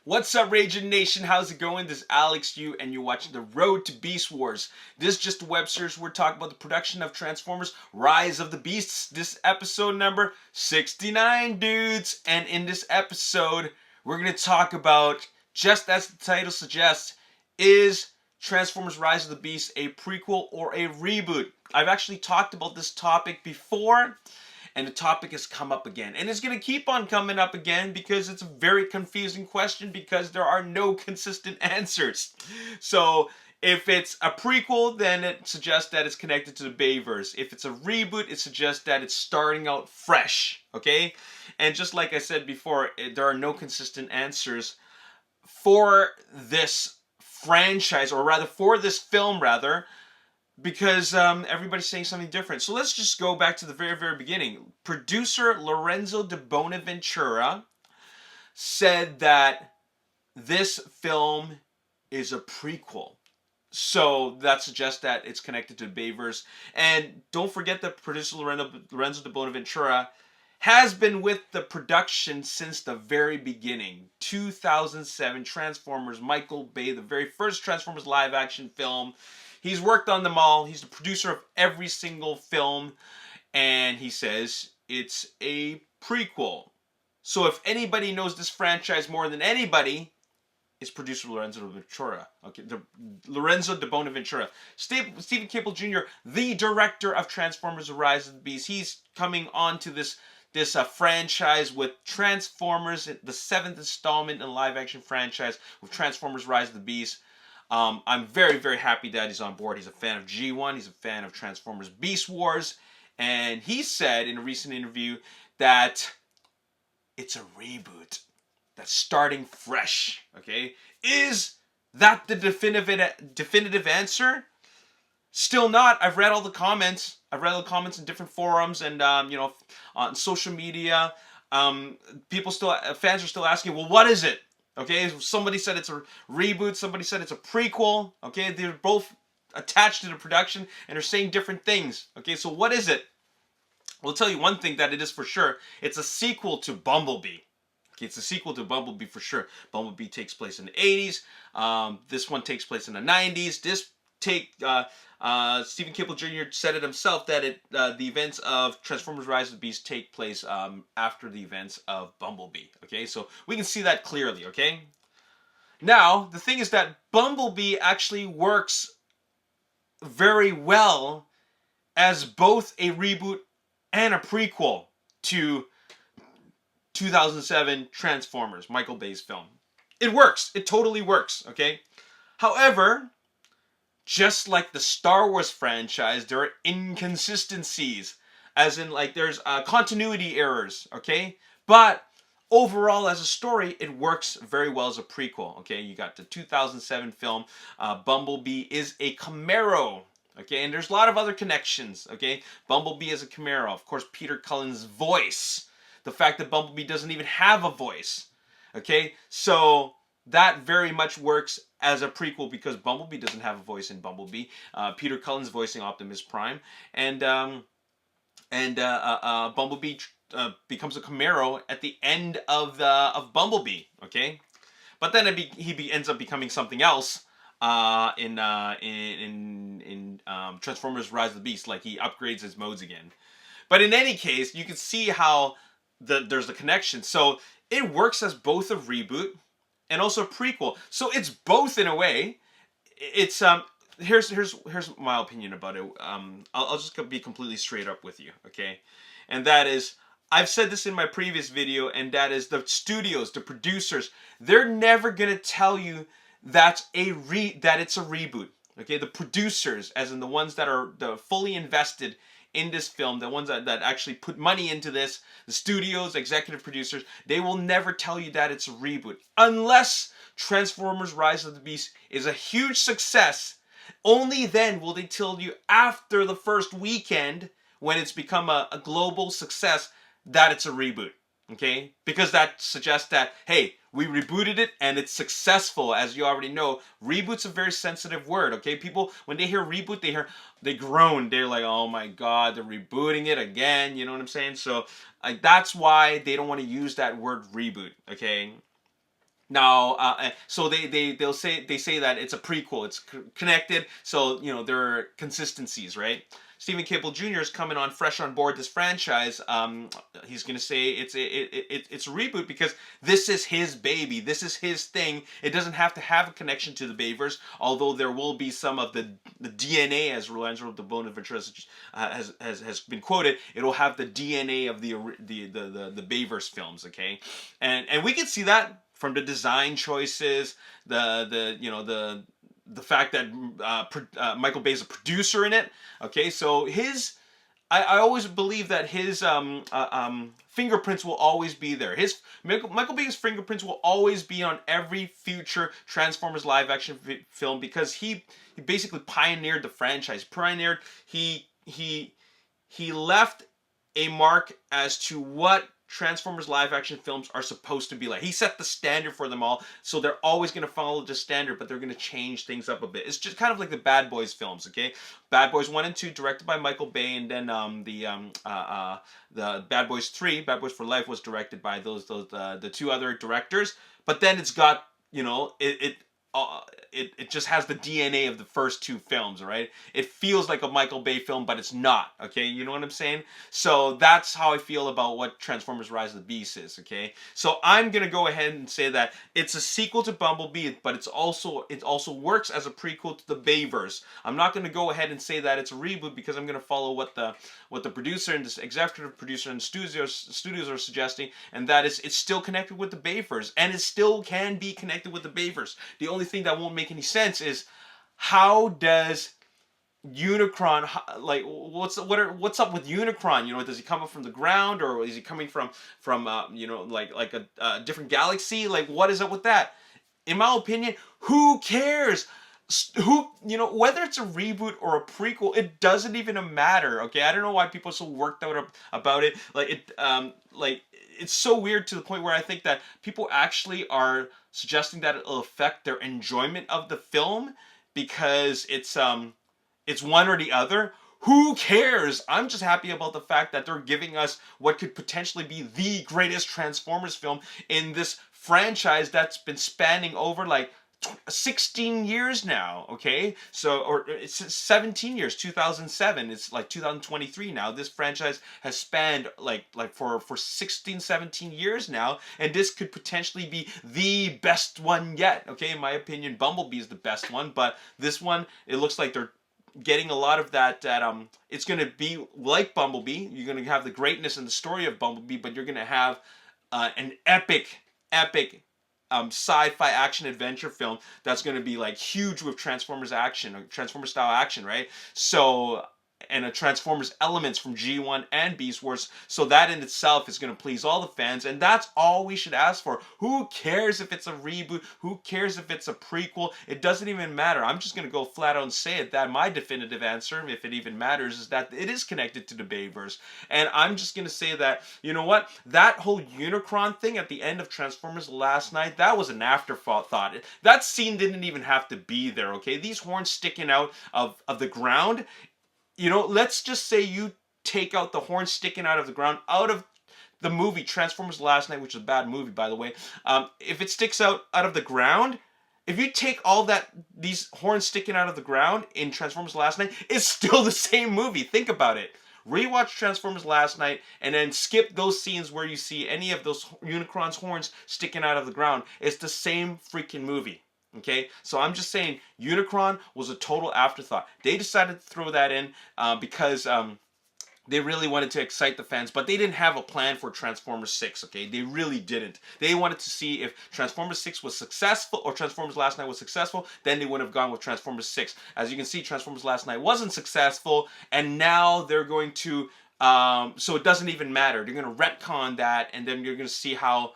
What's up, Ragin Nation? How's it going? This is Alex Yu, and you're watching The Road to Beast Wars. This is just a web series. We're talking about the production of Transformers Rise of the Beasts. This episode number 69, dudes. And in this episode, we're going to talk about, just as the title suggests, is Transformers Rise of the Beasts a prequel or a reboot? I've actually talked about this topic before, and the topic has come up again. And it's going to keep on coming up again because it's a very confusing question because there are no consistent answers. So if it's a prequel, then it suggests that it's connected to the Bayverse. If it's a reboot, it suggests that it's starting out fresh, okay? And just like I said before, there are no consistent answers for this franchise, or rather for this film, rather, because everybody's saying something different. So let's just go back to the very beginning. Producer Lorenzo de Bonaventura said that this film is a prequel. So that suggests that it's connected to the Bayverse. And don't forget that producer Lorenzo de Bonaventura has been with the production since the very beginning. 2007 Transformers, Michael Bay, the very first Transformers live action film. He's worked on them all. He's the producer of every single film. And he says it's a prequel. So if anybody knows this franchise more than anybody, it's producer Lorenzo de Bonaventura. Okay, Lorenzo de Bonaventura. Stephen Cable Jr., the director of Transformers: The Rise of the Beast. He's coming on to this franchise with Transformers, the 7th installment in the live-action franchise with Transformers: Rise of the Beast. I'm very happy that he's on board. He's a fan of G1. He's a fan of Transformers Beast Wars. And he said in a recent interview that it's a reboot that's starting fresh. Okay? Is that the definitive answer? Still not. I've read all the comments. I've read all the comments in different forums and on social media. Fans are still asking, well, what is it? Okay, somebody said it's a reboot. Somebody said it's a prequel. Okay, they're both attached to the production and they're saying different things. Okay, so what is it? We'll tell you one thing that it is for sure. It's a sequel to Bumblebee. Okay, it's a sequel to Bumblebee for sure. Bumblebee takes place in the 80s. This one takes place in the 90s. Stephen Cable Jr. said it himself that the events of Transformers Rise of the Beast take place after the events of Bumblebee. Okay, so we can see that clearly, okay? Now, the thing is that Bumblebee actually works very well as both a reboot and a prequel to 2007 Transformers, Michael Bay's film. It works. It totally works, okay? However, just like the Star Wars franchise, there are inconsistencies. As in, like, there's continuity errors, okay? But overall, as a story, it works very well as a prequel, okay? You got the 2007 film. Bumblebee is a Camaro, okay? And there's a lot of other connections, okay? Bumblebee is a Camaro. Of course, Peter Cullen's voice. The fact that Bumblebee doesn't even have a voice, okay? So that very much works as a prequel because Bumblebee doesn't have a voice in Bumblebee. Peter Cullen's voicing Optimus Prime, and Bumblebee becomes a Camaro at the end of Bumblebee. Okay, but then he ends up becoming something else in Transformers: Rise of the Beast. Like, he upgrades his modes again. But in any case, you can see how there's a connection. So it works as both a reboot and also a prequel. So it's both in a way. It's here's my opinion about it. I'll just be completely straight up with you, okay? And that is, I've said this in my previous video, and that is the studios, the producers, they're never gonna tell you that it's a reboot. Okay, the producers, as in the ones that are fully invested in this film, the ones that actually put money into this, the studios, executive producers, they will never tell you that it's a reboot. Unless Transformers Rise of the Beast is a huge success, only then will they tell you after the first weekend, when it's become a global success, that it's a reboot. Okay? Because that suggests that, hey, we rebooted it and it's successful. As you already know, reboot's a very sensitive word, okay? People, when they hear reboot, they groan. They're like, oh my God, they're rebooting it again. You know what I'm saying? So that's why they don't want to use that word reboot, okay? Now, so they say that it's a prequel. It's connected, so you know there are consistencies, right? Stephen Cable Jr. is coming on fresh on board this franchise. He's gonna say it's a reboot because this is his baby. This is his thing. It doesn't have to have a connection to the Bayverse, although there will be some of the DNA, as Rolando de Bonaventura has been quoted. It'll have the DNA of the Bayverse films. Okay, and we can see that from the design choices, the fact that Michael Bay is a producer in it. Okay, so I always believe that his fingerprints will always be there. Michael Bay's fingerprints will always be on every future Transformers live action film because he basically pioneered the franchise. He left a mark as to what Transformers live action films are supposed to be like. He set the standard for them all, so they're always going to follow the standard, but they're going to change things up a bit. It's just kind of like the Bad Boys films, okay? Bad Boys 1 and 2 directed by Michael Bay, and then the Bad Boys 3, Bad Boys for Life, was directed by the two other directors. But then it's got, you know, it just has the DNA of the first two films, right? It feels like a Michael Bay film, but it's not, okay? You know what I'm saying? So that's how I feel about what Transformers Rise of the Beasts is, okay? So I'm going to go ahead and say that it's a sequel to Bumblebee, but it also works as a prequel to the Bayverse. I'm not going to go ahead and say that it's a reboot because I'm going to follow what the producer and the executive producer and studios are suggesting, and that is it's still connected with the Bayverse, and it still can be connected with the Bayverse. The only thing that won't make any sense is how does Unicron, like what's up with Unicron? You know, does he come up from the ground, or is he coming from you know, like a different galaxy? Like, what is up with that? In my opinion, who cares? You know, whether it's a reboot or a prequel, it doesn't even matter. Okay, I don't know why people are so worked out about it. Like it's so weird to the point where I think that people actually are suggesting that it'll affect their enjoyment of the film because it's one or the other. Who cares? I'm just happy about the fact that they're giving us what could potentially be the greatest Transformers film in this franchise that's been spanning over like 16 years now, okay? So, or it's 17 years, 2007, it's like 2023 now. This franchise has spanned like for 16, 17 years now, and this could potentially be the best one yet, okay? In my opinion, Bumblebee is the best one, but this one, it looks like they're getting a lot of that it's going to be like Bumblebee. You're going to have the greatness and the story of Bumblebee, but you're going to have an epic sci-fi action adventure film that's going to be like huge with Transformers action, or Transformers style action, right? So, and a Transformers elements from G1 and Beast Wars, so that in itself is going to please all the fans, and that's all we should ask for. Who cares if it's a reboot? Who cares if it's a prequel? It doesn't even matter. I'm just going to go flat out and say it, that my definitive answer, if it even matters, is that it is connected to the Bayverse. And I'm just going to say that, you know what, that whole Unicron thing at the end of Transformers Last Night, that was an afterthought. That scene didn't even have to be there, okay? These horns sticking out of the ground, you know, let's just say you take out the horn sticking out of the ground out of the movie Transformers Last Night, which is a bad movie, by the way. If it sticks out of the ground, if you take all these horns sticking out of the ground in Transformers Last Night, it's still the same movie. Think about it. Rewatch Transformers Last Night and then skip those scenes where you see any of those Unicron's horns sticking out of the ground. It's the same freaking movie. Okay, so I'm just saying Unicron was a total afterthought. They decided to throw that in because they really wanted to excite the fans, but they didn't have a plan for Transformers 6, okay? They really didn't. They wanted to see if Transformers 6 was successful, or Transformers Last Night was successful, then they would have gone with Transformers 6. As you can see, Transformers Last Night wasn't successful, and now they're going to, so it doesn't even matter. They're going to retcon that, and then you're going to see how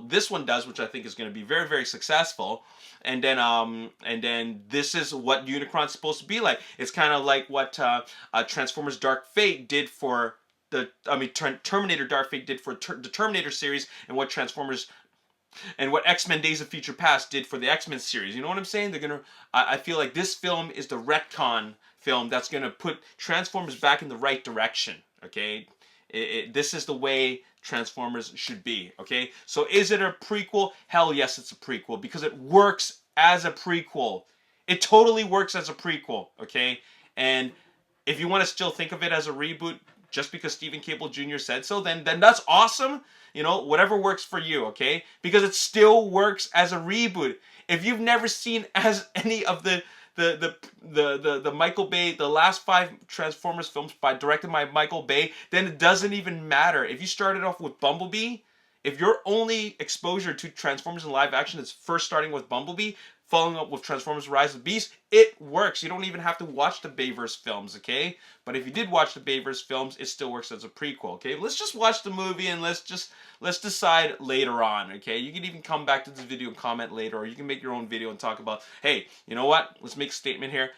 this one does, which I think is going to be very, very successful. And then this is what Unicron's supposed to be like. It's kind of like what Transformers Dark Fate did for Terminator Dark Fate did for the Terminator series, and what X-Men Days of Future Past did for the X-Men series. You know what I'm saying? They're gonna. I feel like this film is the retcon film that's gonna put Transformers back in the right direction. Okay. This is the way Transformers should be, okay? So is it a prequel? Hell yes, it's a prequel because it works as a prequel. It totally works as a prequel, okay? And if you want to still think of it as a reboot just because Stephen Cable Jr. said so, then that's awesome. You know, whatever works for you, okay? Because it still works as a reboot. If you've never seen as any of the Michael Bay, the last 5 Transformers films directed by Michael Bay, then it doesn't even matter. If you started off with Bumblebee, if your only exposure to Transformers in live action is first starting with Bumblebee, following up with Transformers Rise of the Beast, it works. You don't even have to watch the Bayverse films, okay? But if you did watch the Bayverse films, it still works as a prequel, okay? Let's just watch the movie and let's decide later on, okay? You can even come back to this video and comment later, or you can make your own video and talk about, hey, you know what? Let's make a statement here.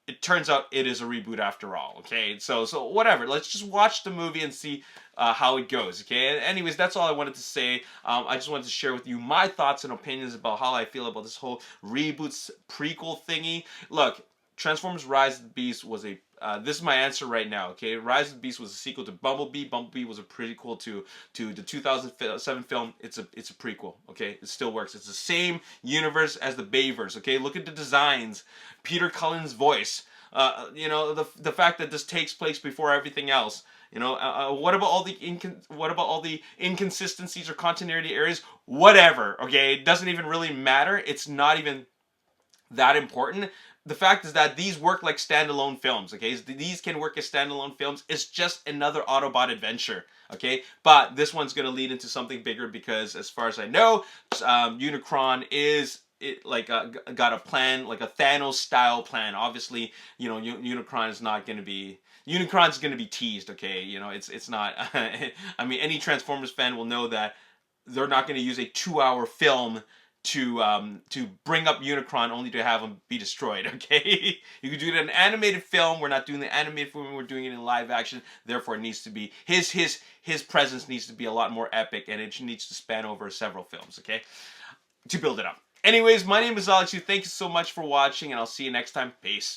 It turns out it is a reboot after all, okay? So whatever. Let's just watch the movie and see how it goes, okay? Anyways, that's all I wanted to say. I just wanted to share with you my thoughts and opinions about how I feel about this whole reboots prequel thingy. Look, Transformers Rise of the Beast was a this is my answer right now, okay? Rise of the Beast was a sequel to Bumblebee. Bumblebee was a prequel to the 2007 film. It's a prequel, okay? It still works. It's the same universe as the Bayverse, okay? Look at the designs. Peter Cullen's voice. You know, the fact that this takes place before everything else. You know, what about all the inconsistencies or continuity areas? Whatever, okay? It doesn't even really matter. It's not even that important. The fact is that these work like standalone films, okay? These can work as standalone films. It's just another Autobot adventure, okay? But this one's going to lead into something bigger because, as far as I know, Unicron is got a plan, like a Thanos-style plan. Obviously, you know, Unicron is not going to be... Unicron's going to be teased, okay? You know, it's not... I mean, any Transformers fan will know that they're not going to use a 2-hour film to bring up Unicron only to have him be destroyed, okay? You could do it in an animated film. We're not doing the animated film. We're doing it in live action. Therefore, it needs to be... His presence needs to be a lot more epic, and it needs to span over several films, okay? To build it up. Anyways, my name is Alex. Thank you so much for watching, and I'll see you next time. Peace.